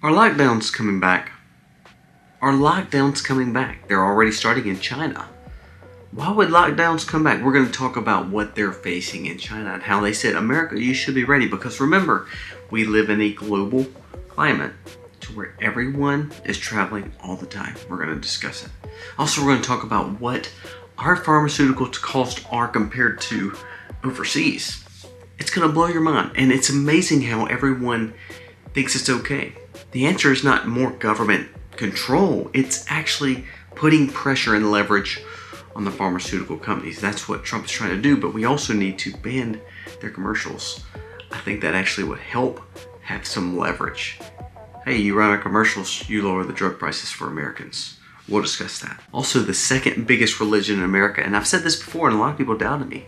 Are lockdowns coming back? Are lockdowns coming back? They're already starting in China. Why would lockdowns come back? We're going to talk about what they're facing in China and how they said, America, you should be ready. Because remember, we live in a global climate to where everyone is traveling all the time. We're going to discuss it. Also, we're going to talk about what our pharmaceutical costs are compared to overseas. It's going to blow your mind. And it's amazing how everyone thinks it's okay. The answer is not more government control. It's actually putting pressure and leverage on the pharmaceutical companies. That's what Trump is trying to do, but we also need to ban their commercials. I think that actually would help have some leverage. Hey, you run our commercials, you lower the drug prices for Americans. We'll discuss that. Also, the second biggest religion in America, and I've said this before and a lot of people doubted me,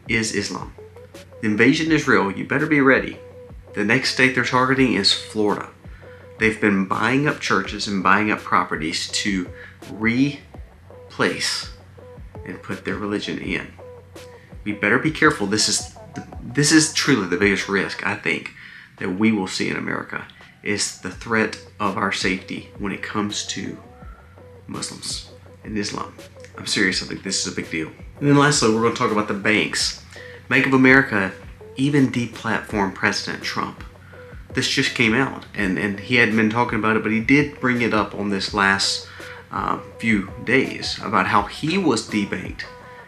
is Islam. The invasion is real. You better be ready. The next state they're targeting is Florida. They've been buying up churches and buying up properties to replace and put their religion in. We better be careful. This is truly the biggest risk, I think, that we will see in America, is the threat of our safety when it comes to Muslims and Islam. I'm serious. I think this is a big deal. And then lastly, we're going to talk about the banks. Bank of America even deplatformed President Trump. This just came out, and he hadn't been talking about it, but he did bring it up on this last few days about how he was debanked,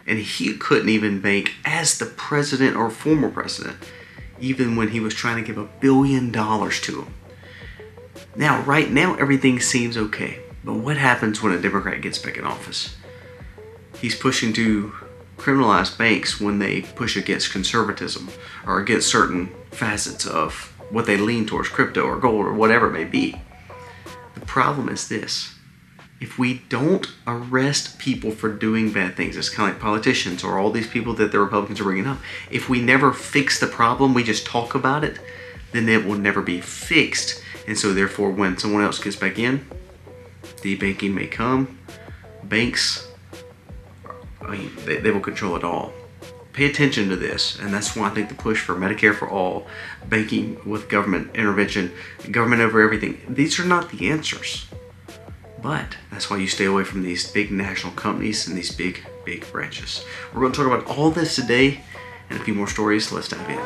and he couldn't even bank as the president or former president, even when he was trying to give $1 billion to him. Now, right now, everything seems okay, but what happens when a Democrat gets back in office? He's pushing to criminalize banks when they push against conservatism or against certain facets of what they lean towards, crypto or gold or whatever it may be. The problem is this: if we don't arrest people for doing bad things, it's kind of like politicians or all these people that the Republicans are bringing up. If we never fix the problem, we just talk about it, then it will never be fixed. And so therefore, when someone else gets back in, debanking may come. Banks, they will control it all. Pay attention to this, and that's why I think the push for Medicare for all, banking with government intervention, government over everything, these are not the answers. But that's why you stay away from these big national companies and these big branches. We're going to talk about all this today and a few more stories. Let's dive in.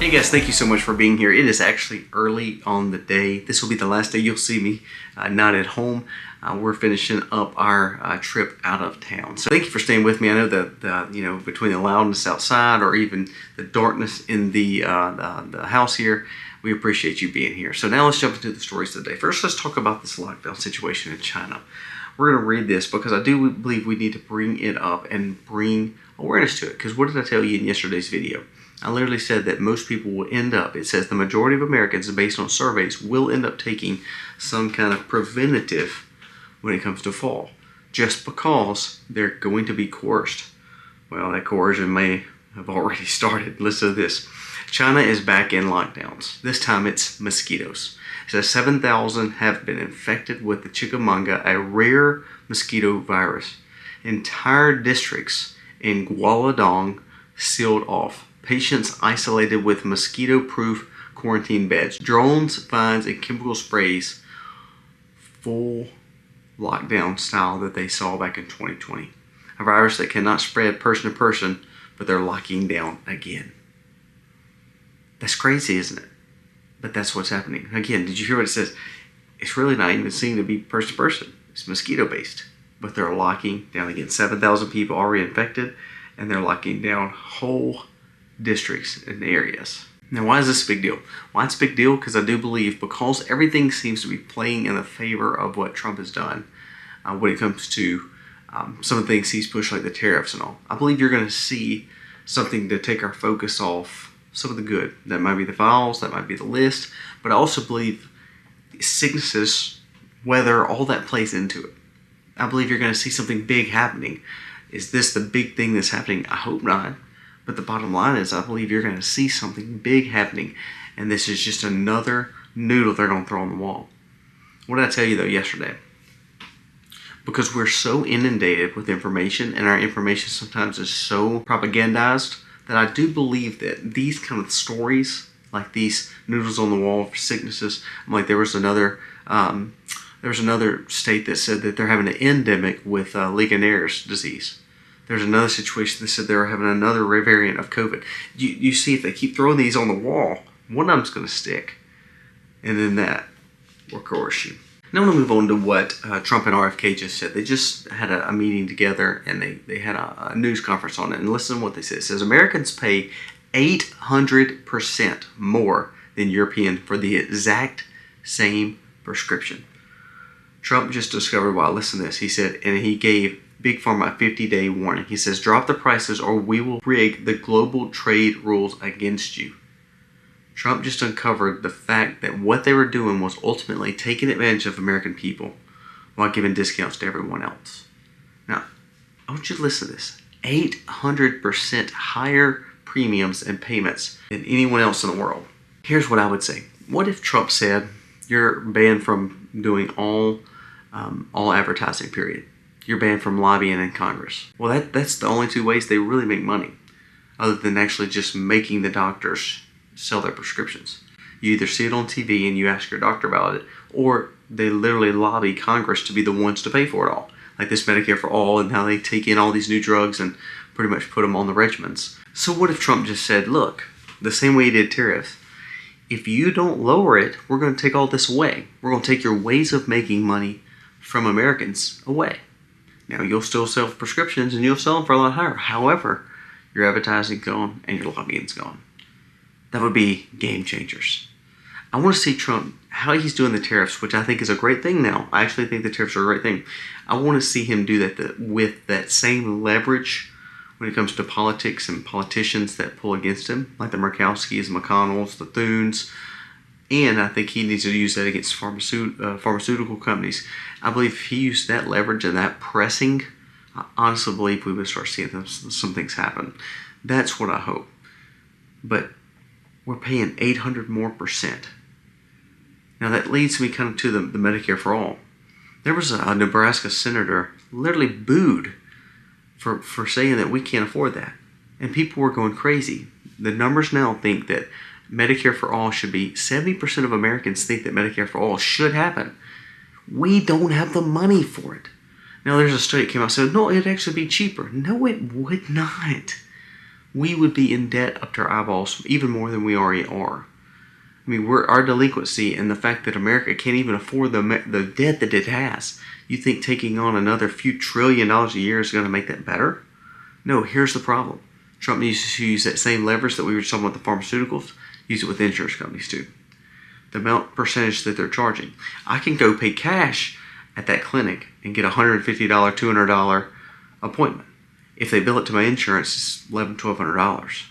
Hey guys, thank you so much for being here. It is actually early on the day. This will be the last day you'll see me not at home. We're finishing up our trip out of town. So thank you for staying with me. I know that between the loudness outside or even the darkness in the house here, we appreciate you being here. So now let's jump into the stories today. First, let's talk about this lockdown situation in China. We're going to read this because I do believe we need to bring it up and bring awareness to it. Because what did I tell you in yesterday's video? I literally said that most people will end up, it says the majority of Americans, based on surveys, will end up taking some kind of preventative when it comes to fall, just because they're going to be coerced. Well, that coercion may have already started. Listen to this. China is back in lockdowns. This time it's mosquitoes. It says 7,000 have been infected with the chikungunya, a rare mosquito virus. Entire districts in Guangdong sealed off. Patients isolated with mosquito-proof quarantine beds. Drones, vines, and chemical sprays. Full lockdown style that they saw back in 2020. A virus that cannot spread person to person, but they're locking down again. That's crazy, isn't it? But that's what's happening. Again, did you hear what it says? It's really not even seen to be person to person. It's mosquito-based. But they're locking down again. 7,000 people already infected, and they're locking down whole districts and areas. Now, why is this a big deal? Why it's a big deal? Because I do believe, because everything seems to be playing in the favor of what Trump has done when it comes to some of the things he's pushed, like the tariffs and all. I believe you're going to see something to take our focus off some of the good. That might be the files, that might be the list, but I also believe sicknesses, weather, all that plays into it. I believe you're going to see something big happening. Is this the big thing that's happening? I hope not. But the bottom line is, I believe you're going to see something big happening, and this is just another noodle they're going to throw on the wall. What did I tell you, though, yesterday? because we're so inundated with information, and our information sometimes is so propagandized, that I do believe that these kind of stories, like these noodles on the wall for sicknesses, like there was another state that said that they're having an endemic with Legionnaires' disease. There's another situation that said they were having another variant of COVID. You see, if they keep throwing these on the wall, one of them's going to stick, and then that will coerce you. Now I'm going to move on to what Trump and RFK just said. They just had a meeting together, and they had a news conference on it. And listen to what they said. It says, Americans pay 800% more than European for the exact same prescription. Trump just discovered, wow, listen to this. He said, and he gave Big Pharma a 50-day warning. He says, drop the prices or we will rig the global trade rules against you. Trump just uncovered the fact that what they were doing was ultimately taking advantage of American people while giving discounts to everyone else. Now, I want you to listen to this. 800% higher premiums and payments than anyone else in the world. Here's what I would say. What if Trump said, you're banned from doing all advertising, period. You're banned from lobbying in Congress. Well, that's the only two ways they really make money, other than actually just making the doctors sell their prescriptions. You either see it on TV and you ask your doctor about it, or they literally lobby Congress to be the ones to pay for it all. Like this Medicare for All, and how they take in all these new drugs and pretty much put them on the regimens. So what if Trump just said, look, the same way he did tariffs, if you don't lower it, we're going to take all this away. We're going to take your ways of making money from Americans away. Now, you'll still sell prescriptions and you'll sell them for a lot higher. However, your advertising's gone and your lobbying's gone. That would be game changers. I want to see Trump, how he's doing the tariffs, which I think is a great thing now. I actually think the tariffs are a great thing. I want to see him do that with that same leverage when it comes to politics and politicians that pull against him, like the Murkowskis, McConnells, the Thunes. And I think he needs to use that against pharmaceutical companies. I believe if he used that leverage and that pressing, I honestly believe we would start seeing some things happen. That's what I hope. But we're paying 800% more. Now that leads me kind of to the Medicare for All. There was a Nebraska senator literally booed for saying that we can't afford that. And people were going crazy. The numbers now think that Medicare for All should be, 70% of Americans think that Medicare for All should happen. We don't have the money for it. Now there's a study that came out and said, no, it'd actually be cheaper. No, it would not. We would be in debt up to our eyeballs even more than we already are. I mean, our delinquency and the fact that America can't even afford the debt that it has. You think taking on another few $1 trillion a year is going to make that better? No, here's the problem. Trump needs to use that same leverage that we were talking about the pharmaceuticals, use it with insurance companies too. The amount percentage that they're charging. I can go pay cash at that clinic and get a $150, $200 appointment. If they bill it to my insurance, it's $1,100, $1,200.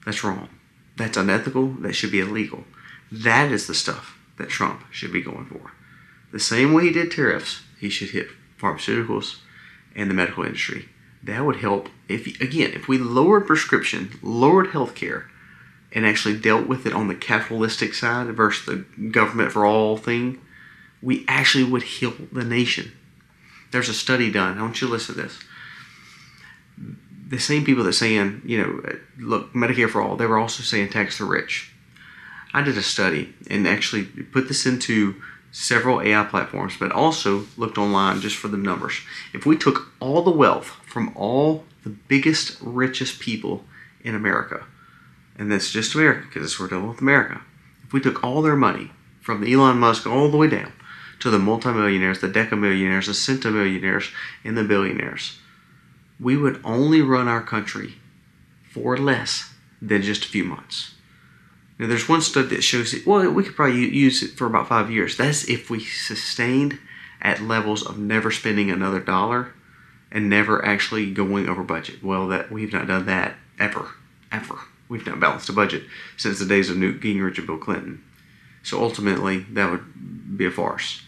That's wrong. That's unethical. That should be illegal. That is the stuff that Trump should be going for. The same way he did tariffs, he should hit pharmaceuticals and the medical industry. That would help. If we lowered prescription, lowered healthcare, and actually dealt with it on the capitalistic side versus the government for all thing, we actually would heal the nation. There's a study done. I want you to listen to this. The same people that are saying, look, Medicare for All, they were also saying tax the rich. I did a study and actually put this into several AI platforms, but also looked online just for the numbers. If we took all the wealth from all the biggest, richest people in America, and that's just America, because we're dealing with America. If we took all their money, from the Elon Musk all the way down to the multimillionaires, the decamillionaires, the centimillionaires, and the billionaires, we would only run our country for less than just a few months. Now, there's one study that shows it, well, we could probably use it for about 5 years. That's if we sustained at levels of never spending another dollar and never actually going over budget. Well, that we've not done that ever. We've not balanced a budget since the days of Newt Gingrich and Bill Clinton. So ultimately, that would be a farce.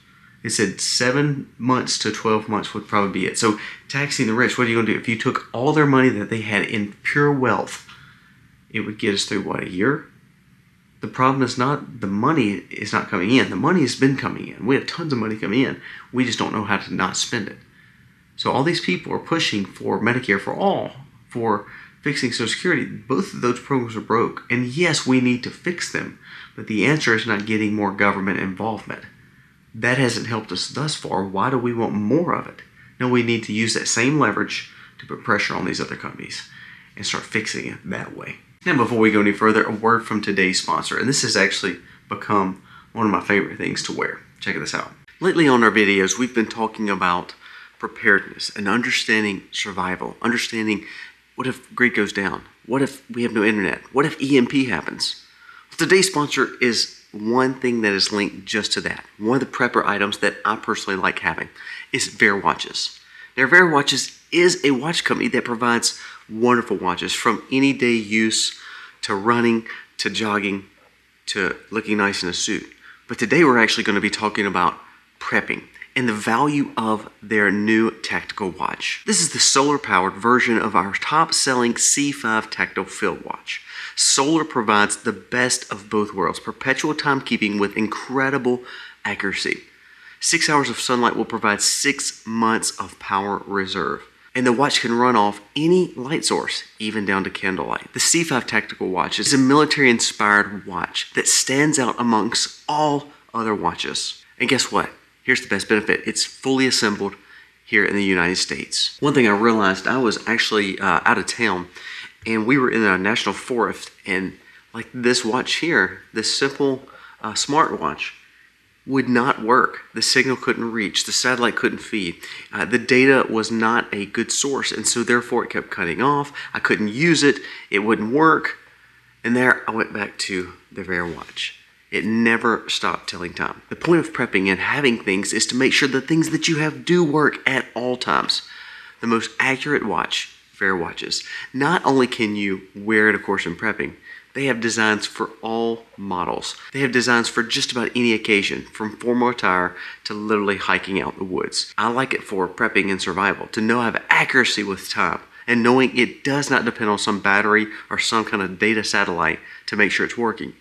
It said 7 months to 12 months would probably be it. So taxing the rich, what are you going to do? If you took all their money that they had in pure wealth, it would get us through, what, a year? The problem is not the money is not coming in. The money has been coming in. We have tons of money coming in. We just don't know how to not spend it. So all these people are pushing for Medicare for all, for fixing Social Security. Both of those programs are broke. And yes, we need to fix them. But the answer is not getting more government involvement. That hasn't helped us thus far. Why do we want more of it? No, we need to use that same leverage to put pressure on these other companies and start fixing it that way. Now, before we go any further, a word from today's sponsor. And this has actually become one of my favorite things to wear. Check this out. Lately on our videos, we've been talking about preparedness and understanding survival, understanding what if grid goes down? What if we have no internet? What if EMP happens? Well, today's sponsor is one thing that is linked just to that. One of the prepper items that I personally like having is Vehr watches. Now, Vehr watches is a watch company that provides wonderful watches from any day use to running to jogging to looking nice in a suit. But today we're actually going to be talking about prepping and the value of their new tactical watch. This is the solar-powered version of our top-selling C5 tactile field watch. Solar provides the best of both worlds, perpetual timekeeping with incredible accuracy. 6 hours of sunlight will provide 6 months of power reserve. And the watch can run off any light source, even down to candlelight. The C5 Tactical Watch is a military-inspired watch that stands out amongst all other watches. And guess what? Here's the best benefit. It's fully assembled here in the United States. One thing I realized, I was actually out of town, and we were in a national forest, and like this watch here, this simple smartwatch, would not work. The signal couldn't reach, the satellite couldn't feed. The data was not a good source, and so therefore it kept cutting off. I couldn't use it, it wouldn't work. And there I went back to the Vehr watch. It never stopped telling time. The point of prepping and having things is to make sure the things that you have do work at all times. The most accurate watch, Vehr watches. Not only can you wear it, of course, in prepping, they have designs for all models. They have designs for just about any occasion, from formal attire to literally hiking out in the woods. I like it for prepping and survival, to know I have accuracy with time, and knowing it does not depend on some battery or some kind of data satellite to make sure it's working.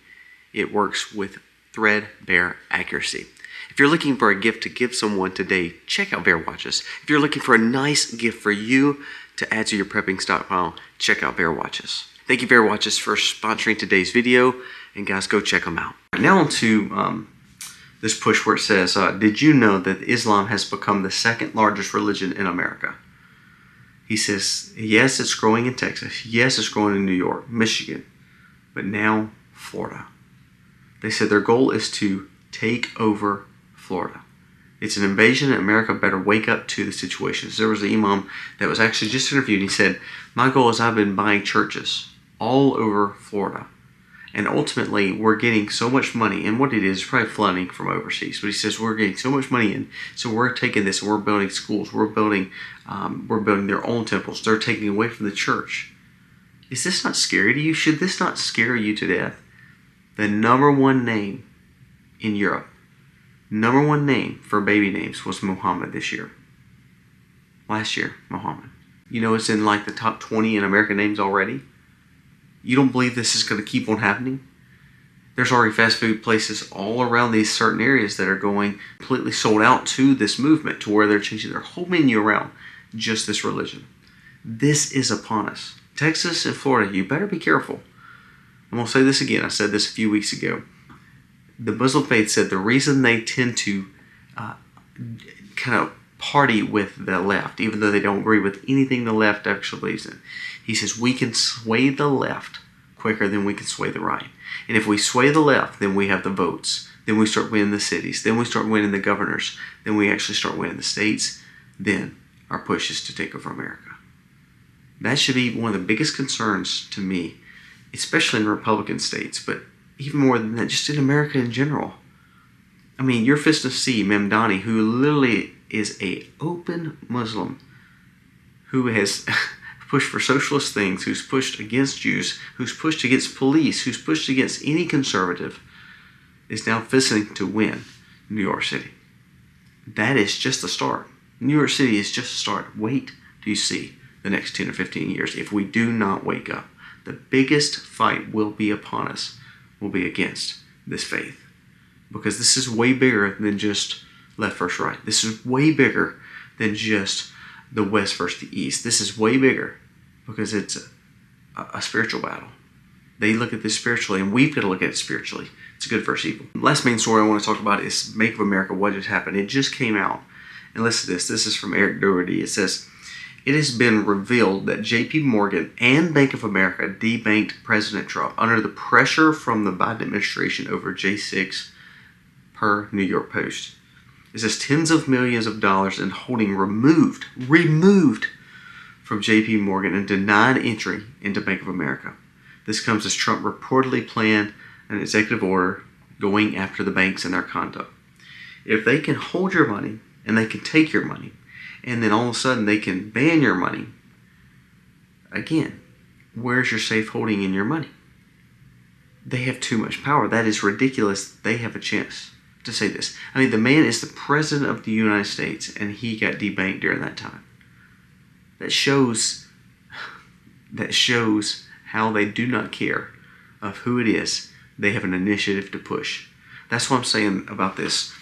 It works with threadbare accuracy. If you're looking for a gift to give someone today, check out Vehr watches. If you're looking for a nice gift for you to add to your prepping stockpile, check out Vehr watches. Thank you, Vehr watches, for sponsoring today's video, and guys, go check them out. Now on to this push where it says, did you know that Islam has become the second largest religion in America? He says, yes, it's growing in Texas. Yes, it's growing in New York, Michigan, but now Florida. They said their goal is to take over Florida. It's an invasion, and America better wake up to the situation. So there was an imam that was actually just interviewed, and he said, my goal is I've been buying churches all over Florida. And ultimately, we're getting so much money, and what it is probably flooding from overseas. But he says we're getting so much money in, so we're taking this and we're building schools. We're building their own temples. They're taking away from the church. Is this not scary to you? Should this not scare you to death? The number one name in Europe, number one name for baby names was Muhammad this year. Last year, Muhammad. You know, it's in like the top 20 in American names already. You don't believe this is going to keep on happening? There's already fast food places all around these certain areas that are going completely sold out to this movement, to where they're changing their whole menu around just this religion. This is upon us. Texas and Florida, you better be careful. I'm going to say this again. I said this a few weeks ago. The Muslim faith said the reason they tend to kind of party with the left, even though they don't agree with anything the left actually believes in. He says we can sway the left quicker than we can sway the right. And if we sway the left, then we have the votes. Then we start winning the cities. Then we start winning the governors. Then we actually start winning the states. Then our push is to take over America. That should be one of the biggest concerns to me, especially in Republican states, but even more than that, just in America in general. I mean, your fist of C, Memdani, who literally is a open Muslim, who has pushed for socialist things, who's pushed against Jews, who's pushed against police, who's pushed against any conservative, is now fisting to win New York City. That is just the start. New York City is just the start. Wait till you see the next 10 or 15 years if we do not wake up. The biggest fight will be upon us, will be against this faith. Because this is way bigger than just left versus right. This is way bigger than just the West versus the East. This is way bigger because it's a spiritual battle. They look at this spiritually, and we've got to look at it spiritually. It's good versus evil. The last main story I want to talk about is Bank of America, what just happened. It just came out. And listen to this. This is from Eric Doherty. It says, it has been revealed that J.P. Morgan and Bank of America debanked President Trump under the pressure from the Biden administration over J6 per New York Post. It says tens of millions of dollars in holding removed from J.P. Morgan and denied entry into Bank of America. This comes as Trump reportedly planned an executive order going after the banks and their conduct. If they can hold your money and they can take your money, and then all of a sudden they can ban your money, again, where's your safe holding in your money? They have too much power. That is ridiculous. They have a chance to say this. I mean, the man is the president of the United States, and he got debanked during that time. That shows how they do not care of who it is. They have an initiative to push. That's what I'm saying about this.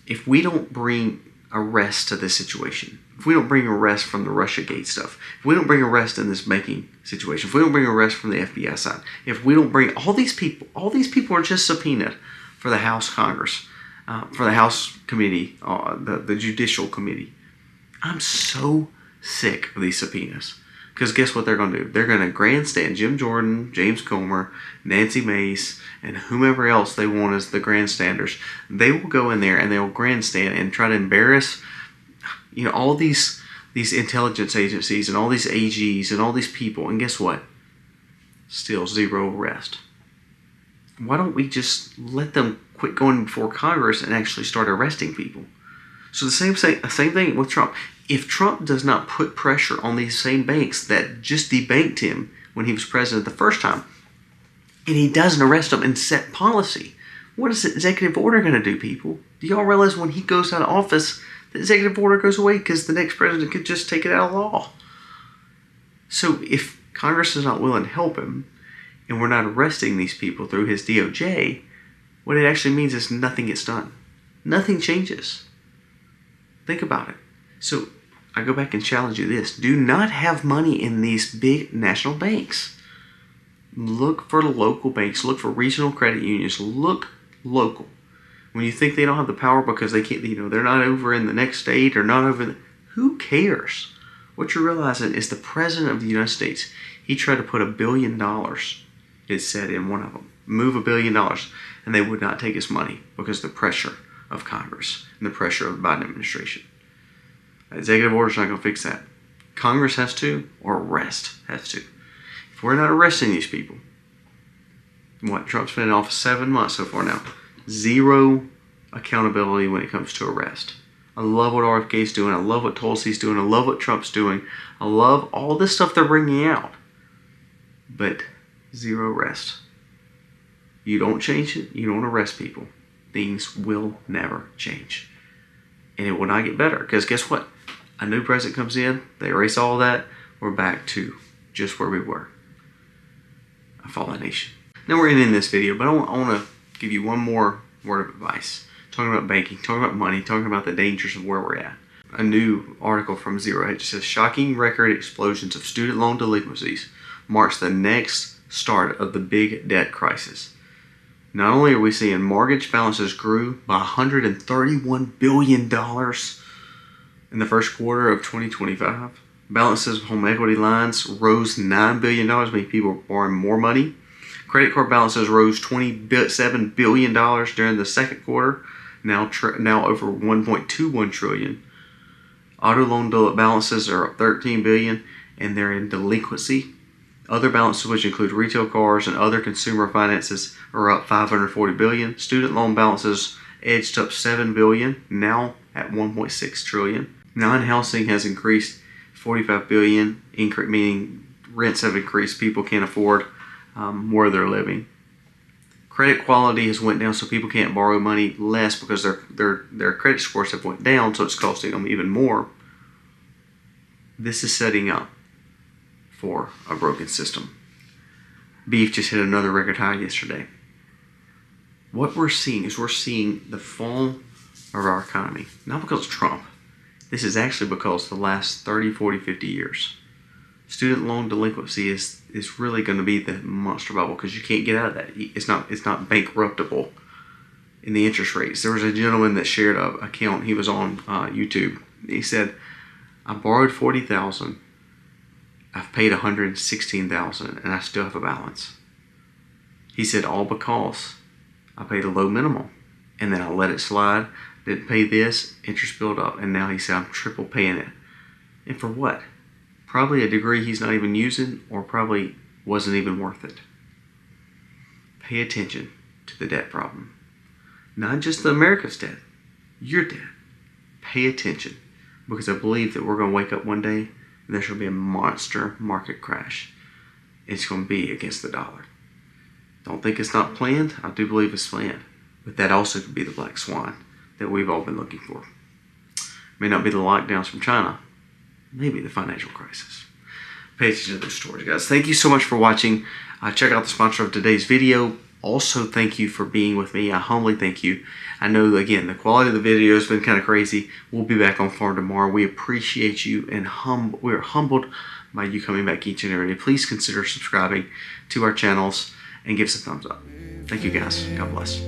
If we don't bring arrest to this situation, if we don't bring arrest from the Russiagate stuff, if we don't bring arrest in this banking situation, if we don't bring arrest from the FBI side, if we don't bring all these people are just subpoenaed for the House Congress, for the House Committee, the Judicial Committee. I'm so sick of these subpoenas. Because guess what they're going to do? They're going to grandstand Jim Jordan, James Comer, Nancy Mace, and whomever else they want as the grandstanders. They will go in there and they'll grandstand and try to embarrass, all these intelligence agencies and all these AGs and all these people. And guess what? Still zero arrest. Why don't we just let them quit going before Congress and actually start arresting people? So the same thing with Trump. If Trump does not put pressure on these same banks that just debanked him when he was president the first time, and he doesn't arrest them and set policy, what is the executive order going to do, people? Do y'all realize when he goes out of office, the executive order goes away because the next president could just take it out of law? So if Congress is not willing to help him, and we're not arresting these people through his DOJ, what it actually means is nothing gets done. Nothing changes. Think about it. So I go back and challenge you this. Do not have money in these big national banks. Look for local banks. Look for regional credit unions. Look local. When you think they don't have the power because they can't, they're not over in the next state or not over who cares? What you're realizing is the president of the United States, he tried to put $1 billion, it said in one of them, move $1 billion, and they would not take his money because of the pressure of Congress and the pressure of the Biden administration. Executive order is not going to fix that. Congress has to, or arrest has to. If we're not arresting these people, Trump's been in office 7 months so far now. Zero accountability when it comes to arrest. I love what RFK's doing. I love what Tulsi's doing. I love what Trump's doing. I love all this stuff they're bringing out. But zero arrest. You don't change it. You don't arrest people. Things will never change. And it will not get better. Because guess what? A new president comes in. They erase all that. We're back to just where we were. A fallen nation. Now we're ending this video. But I want to give you one more word of advice. Talking about banking. Talking about money. Talking about the dangers of where we're at. A new article from Zero Hedge says, shocking record explosions of student loan delinquencies marks the next start of the big debt crisis. Not only are we seeing mortgage balances grew by $131 billion in the first quarter of 2025, balances of home equity lines rose $9 billion, meaning people are borrowing more money. Credit card balances rose $27 billion during the second quarter, now over $1.21 trillion. Auto loan balances are up $13 billion, and they're in delinquency. Other balances, which include retail cars and other consumer finances, are up $540 billion. Student loan balances edged up $7 billion, now at $1.6 trillion. Non-housing has increased $45 billion, meaning rents have increased. People can't afford where they're living. Credit quality has went down, so people can't borrow money less because their credit scores have went down, so it's costing them even more. This is setting up for a broken system. Beef just hit another record high yesterday. What we're seeing is the fall of our economy. Not because of Trump. This is actually because the last 30, 40, 50 years, student loan delinquency is really going to be the monster bubble because you can't get out of that. It's not bankruptable in the interest rates. There was a gentleman that shared an account. He was on YouTube. He said, I borrowed $40,000. I've paid $116,000 and I still have a balance. He said, all because I paid a low minimum and then I let it slide, didn't pay this, interest built up, and now he said I'm triple paying it. And for what? Probably a degree he's not even using, or probably wasn't even worth it. Pay attention to the debt problem. Not just the America's debt, your debt. Pay attention, because I believe that we're going to wake up one day and there shall be a monster market crash. It's going to be against the dollar. Don't think it's not planned. I do believe it's planned. But that also could be the black swan that we've all been looking for. May not be the lockdowns from China. Maybe the financial crisis. Pay attention to those stories, guys. Thank you so much for watching. Check out the sponsor of today's video. Also, thank you for being with me. I humbly thank you. I know, again, the quality of the video has been kind of crazy. We'll be back on farm tomorrow. We appreciate you, and we're humbled by you coming back each and every day. Please consider subscribing to our channels and give us a thumbs up. Thank you, guys. God bless.